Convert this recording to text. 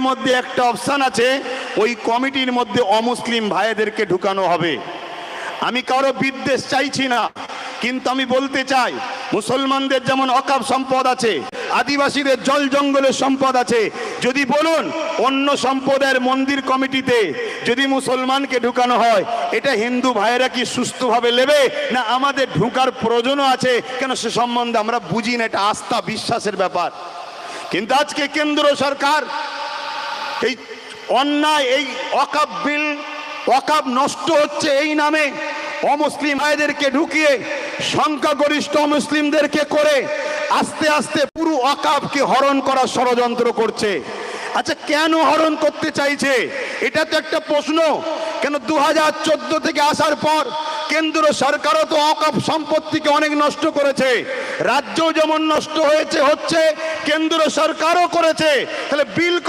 মধ্যে একটা অপশন আছে, ওই কমিটির মধ্যে অমুসলিম ভাইদেরকে ঢুকানো হবে। আমি কারো বিদ্বেষ চাইছি না, কিন্তু আমি বলতে চাই মুসলমানদের যেমন অকাপ সম্পদ আছে, আদিবাসীদের জল জঙ্গলের সম্পদ আছে, যদি বলুন অন্য সম্প্রদায়ের মন্দির কমিটিতে যদি মুসলমানকে ঢুকানো হয়, এটা হিন্দু ভাইয়েরা কি সুস্থভাবে নেবে, না আমাদের ঢুকার প্রয়োজনও আছে? কেন সে সম্বন্ধে আমরা বুঝি না, এটা আস্থা বিশ্বাসের ব্যাপার। কিন্তু আজকে কেন্দ্র সরকার এই অন্যায়, এই ওয়াকফ বিল, ওয়াকফ নষ্ট হচ্ছে এই নামে অমুসলিম ভাইদেরকে ঢুকিয়ে সংখ্যাগরিষ্ঠ মুসলিমদেরকে করে আস্তে আস্তে পুরো ওয়াকফকে হরণ করার ষড়যন্ত্র করছে। আচ্ছা, কেন হরণ করতে চাইছে? এটা তো একটা প্রশ্ন। কেন 2014 থেকে আসার পর কেন্দ্র সরকারও তো ওয়াকফ সম্পত্তিকে অনেক নষ্ট করেছে, রাজ্যও যেমন নষ্ট হয়েছে হচ্ছে, কেন্দ্র সরকারও করেছে। তাহলে বিল